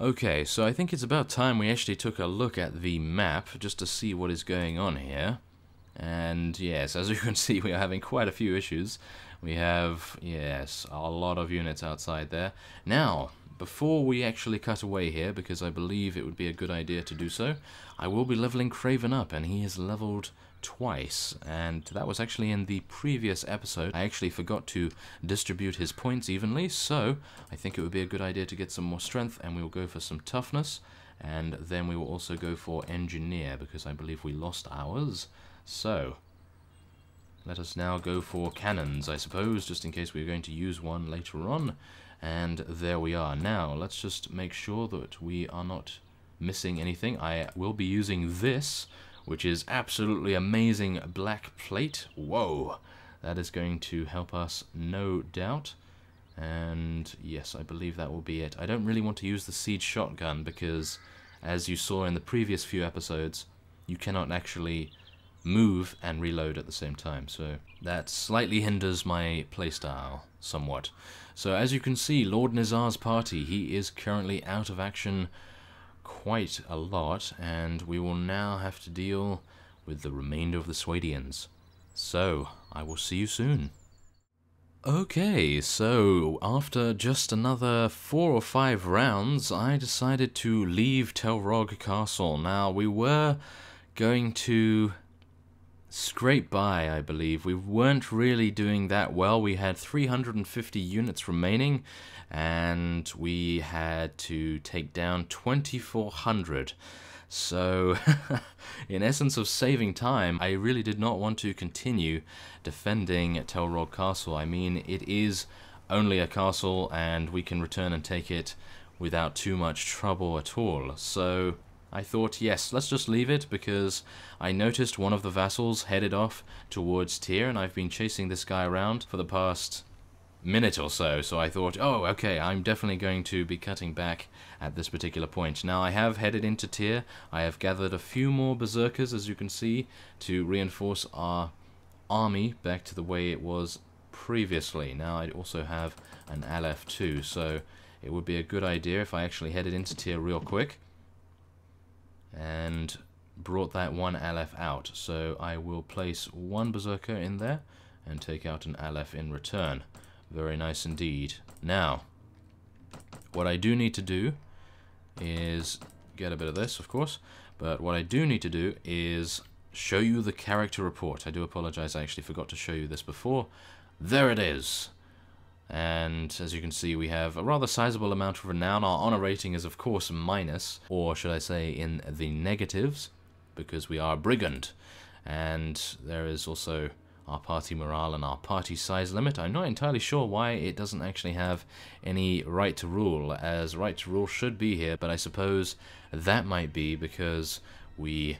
Okay, so I think it's about time we actually took a look at the map just to see what is going on here. And yes, as you can see, we are having quite a few issues. We have, yes, a lot of units outside there. Now, before we actually cut away here, because I believe it would be a good idea to do so, I will be leveling Craven up, and he is leveled twice, and that was actually in the previous episode. I actually forgot to distribute his points evenly, so I think it would be a good idea to get some more strength, and we will go for some toughness, and then we will also go for engineer, because I believe we lost ours. So let us now go for cannons, I suppose, just in case we're going to use one later on. And there we are. Now let's just make sure that we are not missing anything. I will be using this, which is absolutely amazing black plate. Whoa, that is going to help us, no doubt. And yes, I believe that will be it. I don't really want to use the siege shotgun because, as you saw in the previous few episodes, you cannot actually move and reload at the same time, so that slightly hinders my playstyle somewhat. So as you can see, Lord Nizar's party, he is currently out of action quite a lot, and we will now have to deal with the remainder of the Swadians. So, I will see you soon. Okay, so after just another 4 or 5 rounds, I decided to leave T Rog Castle. Now, we were going to scrape by, I believe. We weren't really doing that well. We had 350 units remaining, and we had to take down 2,400. So, in essence of saving time, I really did not want to continue defending T Rog Castle. I mean, it is only a castle, and we can return and take it without too much trouble at all. So I thought, yes, let's just leave it, because I noticed one of the vassals headed off towards Tyr, and I've been chasing this guy around for the past minute or so, so I thought, oh, okay, I'm definitely going to be cutting back at this particular point. Now, I have headed into Tyr. I have gathered a few more berserkers, as you can see, to reinforce our army back to the way it was previously. Now, I also have an Aleph too, so it would be a good idea if I actually headed into Tyr real quick and brought that one Aleph out. So I will place one berserker in there and take out an Aleph in return. Very nice indeed. Now, what I do need to do is get a bit of this, of course, but what I do need to do is show you the character report. I do apologize, I actually forgot to show you this before. There it is. And as you can see, we have a rather sizable amount of renown. Our honor rating is, of course, minus, or should I say in the negatives, because we are a brigand. And there is also our party morale and our party size limit. I'm not entirely sure why it doesn't actually have any right to rule, as right to rule should be here, but I suppose that might be because we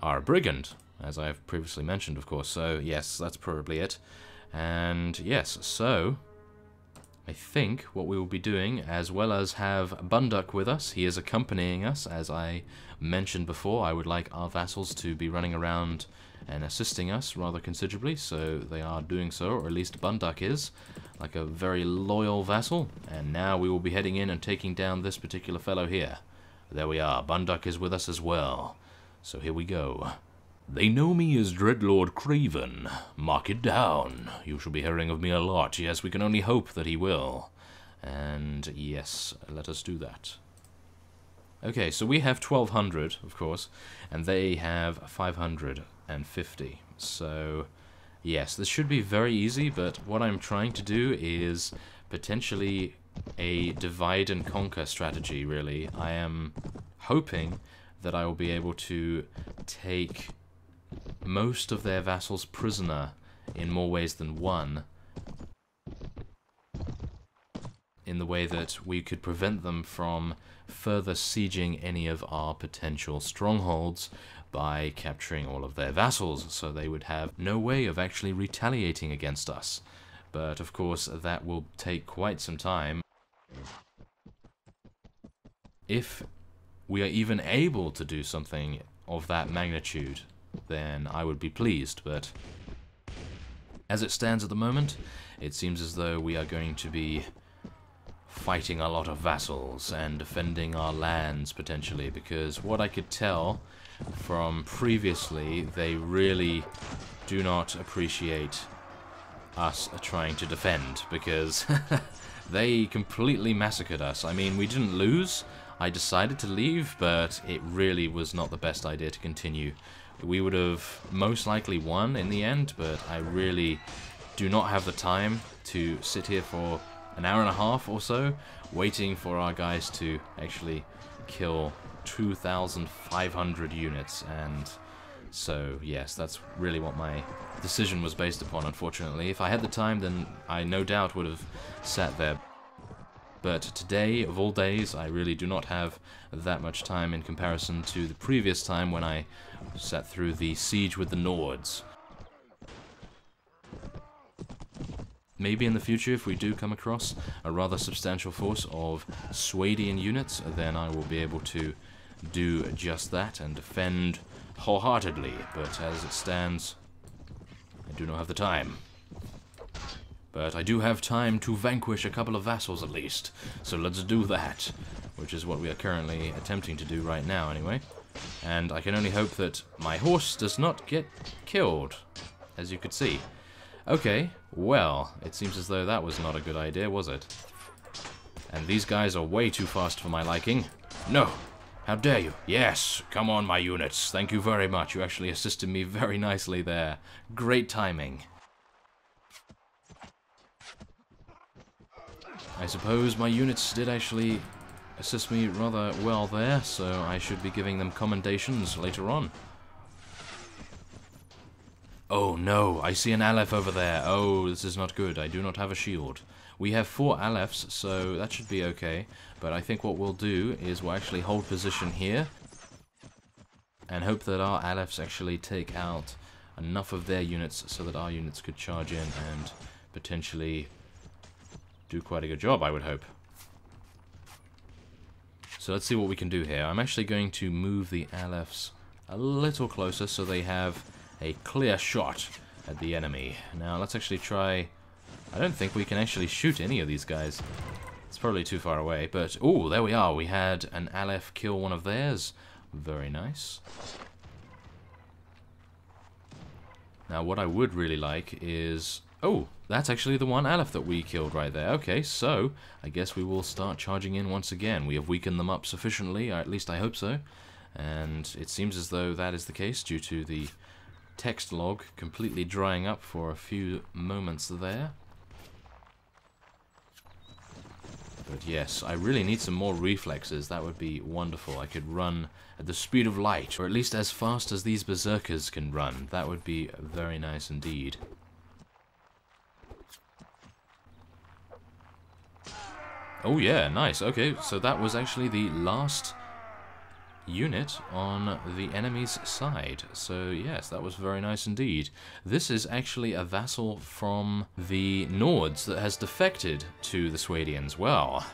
are a brigand, as I've previously mentioned, of course. So yes, that's probably it. And yes, so I think what we will be doing, as well as have Bunduk with us, he is accompanying us, as I mentioned before. I would like our vassals to be running around and assisting us rather considerably, so they are doing so, or at least Bunduk is, like a very loyal vassal. And now we will be heading in and taking down this particular fellow here. There we are, Bunduk is with us as well. So here we go. They know me as Dreadlord Craven. Mark it down. You shall be hearing of me a lot. Yes, we can only hope that he will. And yes, let us do that. Okay, so we have 1,200, of course, and they have 550. So yes, this should be very easy, but what I'm trying to do is potentially a divide and conquer strategy, really. I am hoping that I will be able to take most of their vassals prisoner in more ways than one, in the way that we could prevent them from further sieging any of our potential strongholds by capturing all of their vassals, so they would have no way of actually retaliating against us. But of course that will take quite some time. If we are even able to do something of that magnitude, then I would be pleased, but as it stands at the moment, it seems as though we are going to be fighting a lot of vassals and defending our lands potentially, because what I could tell from previously, they really do not appreciate us trying to defend, because they completely massacred us. I mean, we didn't lose. I decided to leave, but it really was not the best idea to continue. We would have most likely won in the end, but I really do not have the time to sit here for an hour and a half or so, waiting for our guys to actually kill 2,500 units, and so yes, that's really what my decision was based upon, unfortunately. If I had the time, then I no doubt would have sat there. But today, of all days, I really do not have that much time in comparison to the previous time when I sat through the siege with the Nords. Maybe in the future, if we do come across a rather substantial force of Swadian units, then I will be able to do just that and defend wholeheartedly. But as it stands, I do not have the time. But I do have time to vanquish a couple of vassals at least, so let's do that, which is what we are currently attempting to do right now anyway. And I can only hope that my horse does not get killed, as you could see. Okay, well, it seems as though that was not a good idea, was it? And these guys are way too fast for my liking. No! How dare you? Yes! Come on, my units! Thank you very much. You actually assisted me very nicely there. Great timing. I suppose my units did actually assist me rather well there, so I should be giving them commendations later on. Oh no, I see an Aleph over there. Oh, this is not good. I do not have a shield. We have 4 Alephs, so that should be okay. But I think what we'll do is we'll actually hold position here and hope that our Alephs actually take out enough of their units so that our units could charge in and potentially do quite a good job, I would hope. So let's see what we can do here. I'm actually going to move the Alephs a little closer so they have a clear shot at the enemy. Now let's actually try... I don't think we can actually shoot any of these guys. It's probably too far away, but... oh, there we are. We had an Aleph kill one of theirs. Very nice. Now what I would really like is... oh, that's actually the one Aleph that we killed right there. Okay, so I guess we will start charging in once again. We have weakened them up sufficiently, or at least I hope so. And it seems as though that is the case due to the text log completely drying up for a few moments there. But yes, I really need some more reflexes. That would be wonderful. I could run at the speed of light, or at least as fast as these berserkers can run. That would be very nice indeed. Oh yeah, nice. Okay, so that was actually the last unit on the enemy's side. So yes, that was very nice indeed. This is actually a vassal from the Nords that has defected to the Swadians. Well,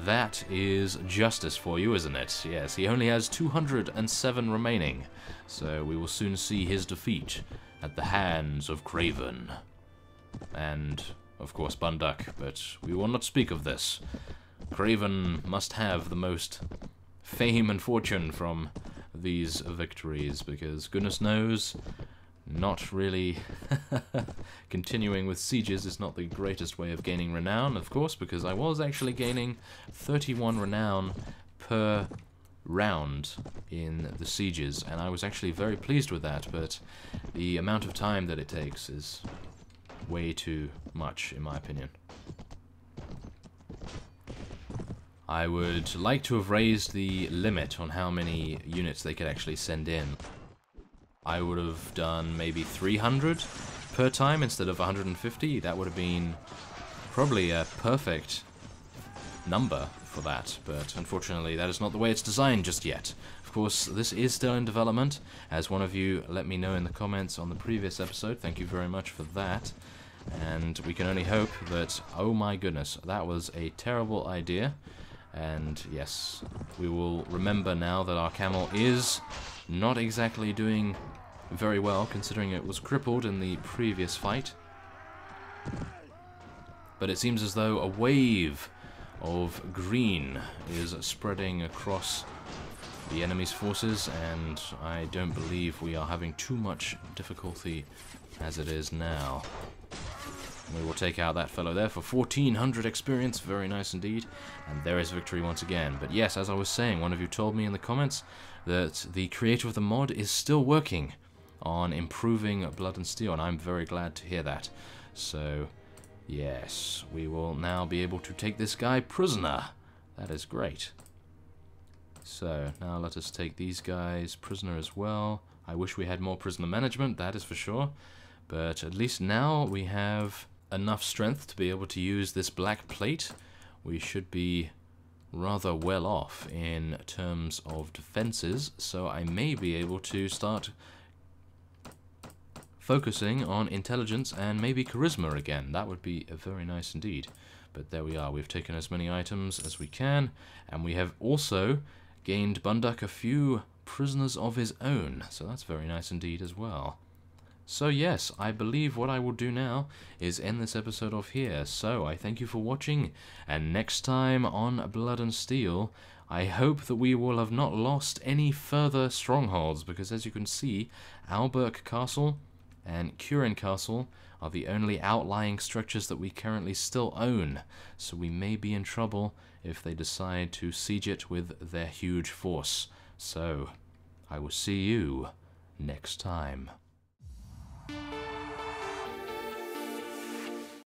that is justice for you, isn't it? Yes, he only has 207 remaining. So we will soon see his defeat at the hands of Craven. And, of course, Bunduck, but we will not speak of this. Craven must have the most fame and fortune from these victories, because goodness knows, not really continuing with sieges is not the greatest way of gaining renown, of course, because I was actually gaining 31 renown per round in the sieges, and I was actually very pleased with that, but the amount of time that it takes is way too much, in my opinion. I would like to have raised the limit on how many units they could actually send in. I would have done maybe 300 per time instead of 150. That would have been probably a perfect number for that, but unfortunately that is not the way it's designed just yet. Of course, this is still in development, as one of you let me know in the comments on the previous episode. Thank you very much for that. And we can only hope that, oh my goodness, that was a terrible idea. And yes, we will remember now that our camel is not exactly doing very well, considering it was crippled in the previous fight. But it seems as though a wave of green is spreading across the enemy's forces, and I don't believe we are having too much difficulty as it is now. We will take out that fellow there for 1400 experience, very nice indeed, and there is victory once again. But yes, as I was saying, one of you told me in the comments that the creator of the mod is still working on improving Blood and Steel, and I'm very glad to hear that. So yes, we will now be able to take this guy prisoner. That is great. So now let us take these guys prisoner as well. I wish we had more prisoner management, that is for sure, but at least now we have enough strength to be able to use this black plate. We should be rather well off in terms of defenses, so I may be able to start focusing on intelligence and maybe charisma again. That would be very nice indeed. But there we are, we've taken as many items as we can, and we have also gained Bunduck a few prisoners of his own, so that's very nice indeed as well. So yes, I believe what I will do now is end this episode off here. So I thank you for watching, and next time on Blood and Steel, I hope that we will have not lost any further strongholds, because as you can see, Alberk Castle and Curin Castle are the only outlying structures that we currently still own, so we may be in trouble if they decide to siege it with their huge force. So I will see you next time.